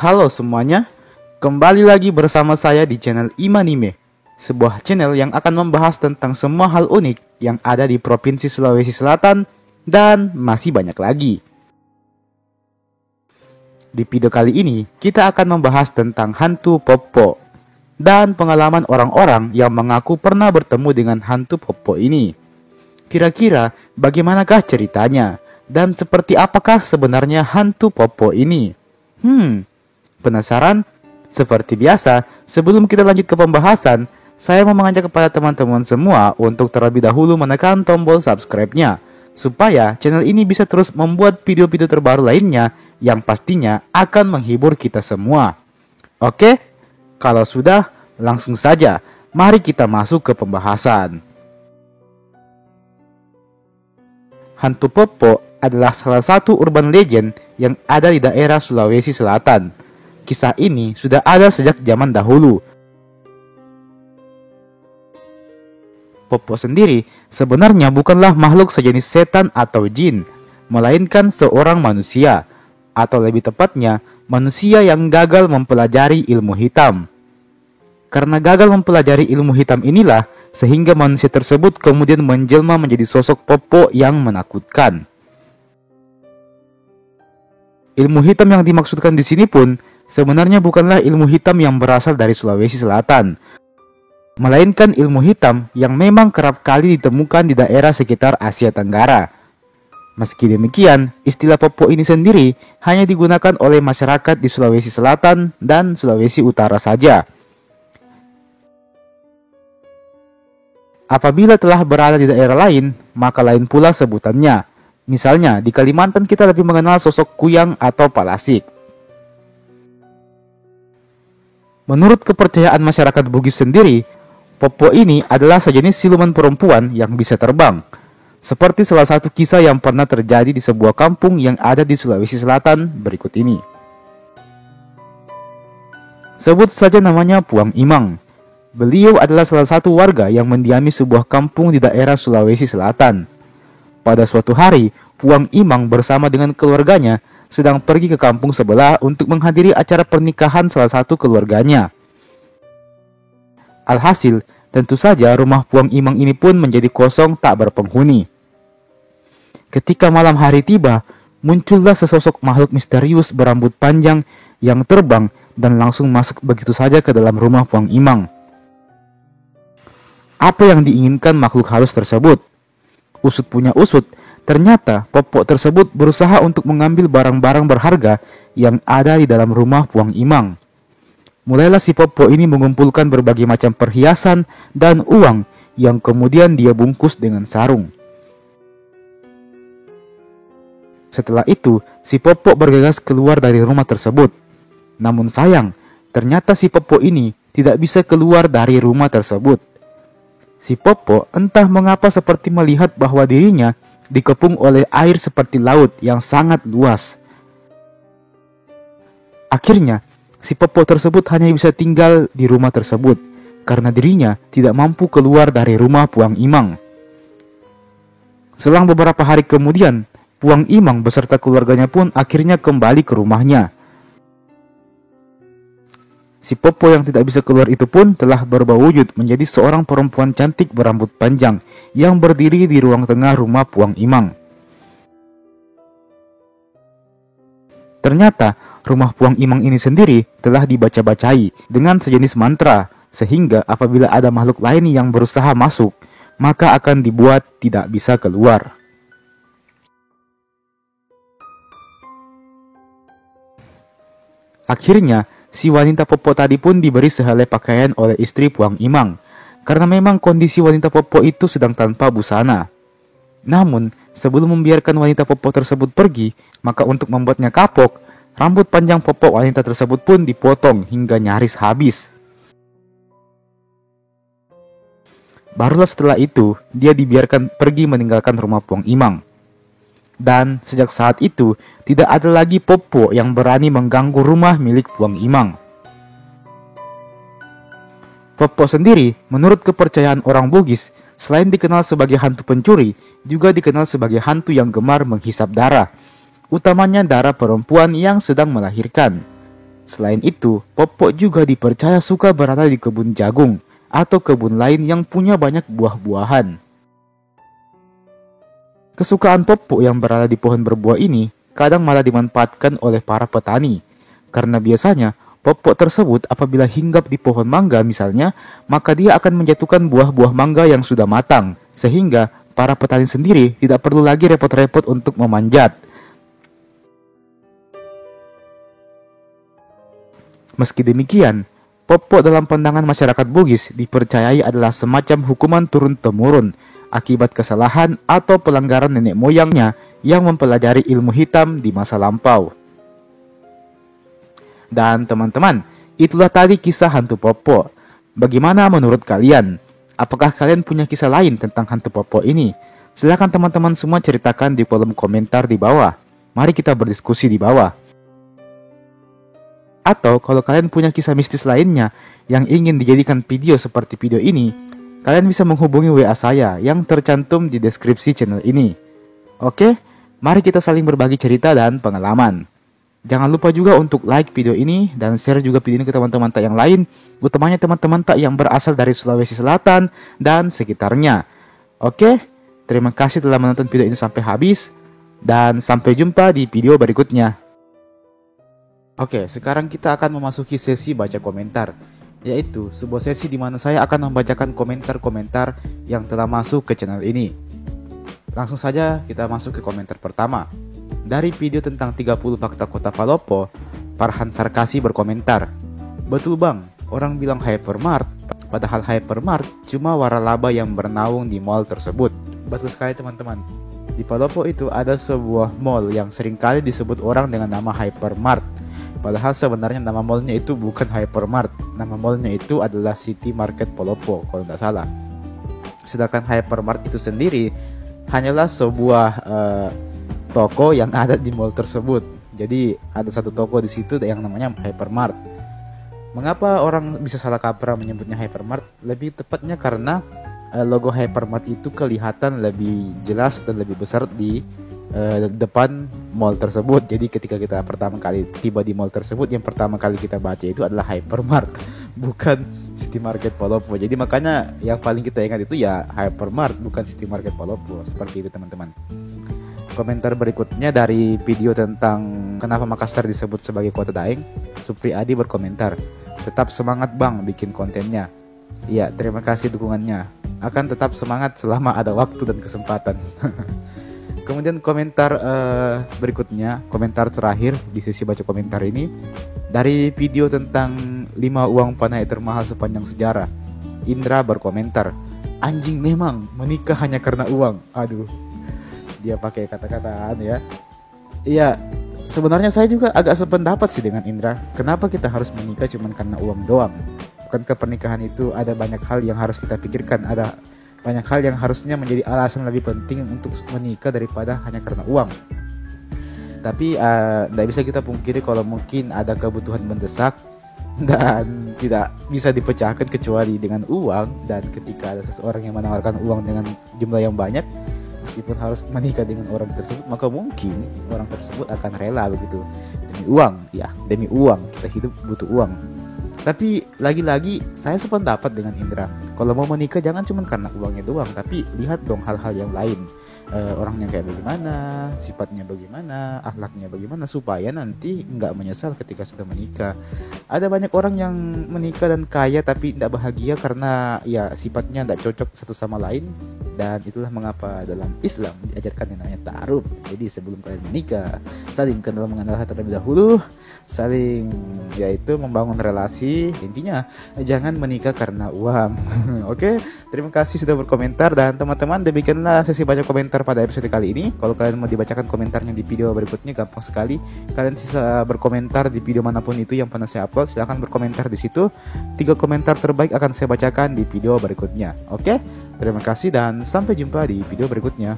Halo semuanya, kembali lagi bersama saya di channel Imanime, sebuah channel yang akan membahas tentang semua hal unik yang ada di Provinsi Sulawesi Selatan dan masih banyak lagi. Di video kali ini, kita akan membahas tentang hantu Popo dan pengalaman orang-orang yang mengaku pernah bertemu dengan hantu Popo ini. Kira-kira bagaimanakah ceritanya dan seperti apakah sebenarnya hantu Popo ini? Penasaran? Seperti biasa, sebelum kita lanjut ke pembahasan, saya mau mengajak kepada teman-teman semua untuk terlebih dahulu menekan tombol subscribe-nya, supaya channel ini bisa terus membuat video-video terbaru lainnya yang pastinya akan menghibur kita semua. Oke? Kalau sudah, langsung saja, mari kita masuk ke pembahasan. Hantu Popo adalah salah satu urban legend yang ada di daerah Sulawesi Selatan. Kisah ini sudah ada sejak zaman dahulu. Popo sendiri sebenarnya bukanlah makhluk sejenis setan atau jin, melainkan seorang manusia, atau lebih tepatnya, manusia yang gagal mempelajari ilmu hitam. Karena gagal mempelajari ilmu hitam inilah, sehingga manusia tersebut kemudian menjelma menjadi sosok Popo yang menakutkan. Ilmu hitam yang dimaksudkan di sini pun sebenarnya bukanlah ilmu hitam yang berasal dari Sulawesi Selatan, melainkan ilmu hitam yang memang kerap kali ditemukan di daerah sekitar Asia Tenggara. Meski demikian, istilah Popo ini sendiri hanya digunakan oleh masyarakat di Sulawesi Selatan dan Sulawesi Utara saja. Apabila telah berada di daerah lain, maka lain pula sebutannya. Misalnya, di Kalimantan kita lebih mengenal sosok Kuyang atau Palasik. Menurut kepercayaan masyarakat Bugis sendiri, Popo ini adalah sejenis siluman perempuan yang bisa terbang. Seperti salah satu kisah yang pernah terjadi di sebuah kampung yang ada di Sulawesi Selatan berikut ini. Sebut saja namanya Puang Imang. Beliau adalah salah satu warga yang mendiami sebuah kampung di daerah Sulawesi Selatan. Pada suatu hari, Puang Imang bersama dengan keluarganya sedang pergi ke kampung sebelah untuk menghadiri acara pernikahan salah satu keluarganya. Alhasil, tentu saja rumah Puang Imang ini pun menjadi kosong tak berpenghuni. Ketika malam hari tiba, muncullah sesosok makhluk misterius berambut panjang yang terbang dan langsung masuk begitu saja ke dalam rumah Puang Imang. Apa yang diinginkan makhluk halus tersebut? Usut punya usut, ternyata Popo tersebut berusaha untuk mengambil barang-barang berharga yang ada di dalam rumah Puang Imang. Mulailah si Popo ini mengumpulkan berbagai macam perhiasan dan uang yang kemudian dia bungkus dengan sarung. Setelah itu, si Popo bergegas keluar dari rumah tersebut. Namun sayang, ternyata si Popo ini tidak bisa keluar dari rumah tersebut. Si Popo entah mengapa seperti melihat bahwa dirinya dikepung oleh air seperti laut yang sangat luas. Akhirnya, si Popo tersebut hanya bisa tinggal di rumah tersebut karena dirinya tidak mampu keluar dari rumah Puang Imang. Selang beberapa hari kemudian, Puang Imang beserta keluarganya pun akhirnya kembali ke rumahnya. Si Popo yang tidak bisa keluar itu pun telah berubah wujud menjadi seorang perempuan cantik berambut panjang yang berdiri di ruang tengah rumah Puang Imang. Ternyata rumah Puang Imang ini sendiri telah dibaca-bacai dengan sejenis mantra, sehingga apabila ada makhluk lain yang berusaha masuk, maka akan dibuat tidak bisa keluar. Akhirnya, si wanita Popo tadi pun diberi sehelai pakaian oleh istri Puang Imang, karena memang kondisi wanita Popo itu sedang tanpa busana. Namun, sebelum membiarkan wanita Popo tersebut pergi, maka untuk membuatnya kapok, rambut panjang Popo wanita tersebut pun dipotong hingga nyaris habis. Barulah setelah itu, dia dibiarkan pergi meninggalkan rumah Puang Imang. Dan sejak saat itu, tidak ada lagi Popo yang berani mengganggu rumah milik Puang Imang. Popo sendiri, menurut kepercayaan orang Bugis, selain dikenal sebagai hantu pencuri, juga dikenal sebagai hantu yang gemar menghisap darah, utamanya darah perempuan yang sedang melahirkan. Selain itu, Popok juga dipercaya suka berada di kebun jagung atau kebun lain yang punya banyak buah-buahan. Kesukaan Popok yang berada di pohon berbuah ini kadang malah dimanfaatkan oleh para petani, karena biasanya Popok tersebut apabila hinggap di pohon mangga misalnya, maka dia akan menjatuhkan buah-buah mangga yang sudah matang, sehingga para petani sendiri tidak perlu lagi repot-repot untuk memanjat. Meski demikian, Popok dalam pandangan masyarakat Bugis dipercayai adalah semacam hukuman turun-temurun akibat kesalahan atau pelanggaran nenek moyangnya yang mempelajari ilmu hitam di masa lampau. Dan teman-teman, itulah tadi kisah hantu Popok. Bagaimana menurut kalian? Apakah kalian punya kisah lain tentang hantu Popok ini? Silahkan teman-teman semua ceritakan di kolom komentar di bawah. Mari kita berdiskusi di bawah. Atau kalau kalian punya kisah mistis lainnya yang ingin dijadikan video seperti video ini, kalian bisa menghubungi WA saya yang tercantum di deskripsi channel ini. Oke, mari kita saling berbagi cerita dan pengalaman. Jangan lupa juga untuk like video ini dan share juga video ini ke teman-teman tak yang lain, utamanya teman-teman tak yang berasal dari Sulawesi Selatan dan sekitarnya. Oke, terima kasih telah menonton video ini sampai habis dan sampai jumpa di video berikutnya. Oke, sekarang kita akan memasuki sesi baca komentar, yaitu sebuah sesi di mana saya akan membacakan komentar-komentar yang telah masuk ke channel ini. Langsung saja kita masuk ke komentar pertama. Dari video tentang 30 fakta kota Palopo, Farhan Sarkasi berkomentar, "Betul bang, orang bilang hypermart, padahal hypermart cuma waralaba yang bernaung di mall tersebut." Betul sekali teman-teman. Di Palopo itu ada sebuah mall yang seringkali disebut orang dengan nama hypermart. Padahal sebenarnya nama mallnya itu bukan hypermart. Nama mallnya itu adalah City Market Palopo kalau nggak salah. Sedangkan hypermart itu sendiri hanyalah sebuah toko yang ada di mall tersebut. Jadi ada satu toko di situ yang namanya hypermart. Mengapa orang bisa salah kaprah menyebutnya hypermart? Lebih tepatnya karena logo hypermart itu kelihatan lebih jelas dan lebih besar di depan mall tersebut. Jadi ketika kita pertama kali tiba di mall tersebut, yang pertama kali kita baca itu adalah hypermart, bukan City Market Palopo. Jadi makanya yang paling kita ingat itu ya hypermart, bukan City Market Palopo. Seperti itu teman-teman. Komentar berikutnya dari video tentang kenapa Makassar disebut sebagai kota Daeng, Supri Adi berkomentar, "Tetap semangat bang bikin kontennya." Iya, terima kasih dukungannya. Akan tetap semangat selama ada waktu dan kesempatan. Kemudian komentar berikutnya, komentar terakhir di sesi baca komentar ini, dari video tentang 5 uang panai termahal sepanjang sejarah. Indra berkomentar, "Anjing memang menikah hanya karena uang." Aduh, dia pakai kata-kataan ya. Iya, sebenarnya saya juga agak sependapat sih dengan Indra. Kenapa kita harus menikah cuma karena uang doang? Bukankah pernikahan itu ada banyak hal yang harus kita pikirkan, ada banyak hal yang harusnya menjadi alasan lebih penting untuk menikah daripada hanya karena uang. Tapi tidak bisa kita pungkiri kalau mungkin ada kebutuhan mendesak dan tidak bisa dipecahkan kecuali dengan uang. Dan ketika ada seseorang yang menawarkan uang dengan jumlah yang banyak, meskipun harus menikah dengan orang tersebut, maka mungkin orang tersebut akan rela begitu. Demi uang, ya demi uang, kita hidup butuh uang. Tapi lagi-lagi saya sependapat dengan Indra. Kalau mau menikah jangan cuma karena uangnya doang, tapi lihat dong hal-hal yang lain. Orangnya kayak bagaimana, sifatnya bagaimana, akhlaknya bagaimana, supaya nanti nggak menyesal ketika sudah menikah. Ada banyak orang yang menikah dan kaya tapi tidak bahagia karena ya sifatnya tidak cocok satu sama lain. Dan itulah mengapa dalam Islam diajarkan yang namanya ta'aruf. Jadi sebelum kalian menikah, saling kenal mengenal terlebih dahulu, saling yaitu membangun relasi. Intinya jangan menikah karena uang. Oke, terima kasih sudah berkomentar. Dan teman-teman, demikianlah sesi baca komentar pada episode kali ini. Kalau kalian mau dibacakan komentarnya di video berikutnya, gampang sekali. Kalian bisa berkomentar di video manapun itu yang pernah saya upload. Silahkan berkomentar di situ. 3 komentar terbaik akan saya bacakan di video berikutnya. Oke, terima kasih dan sampai jumpa di video berikutnya.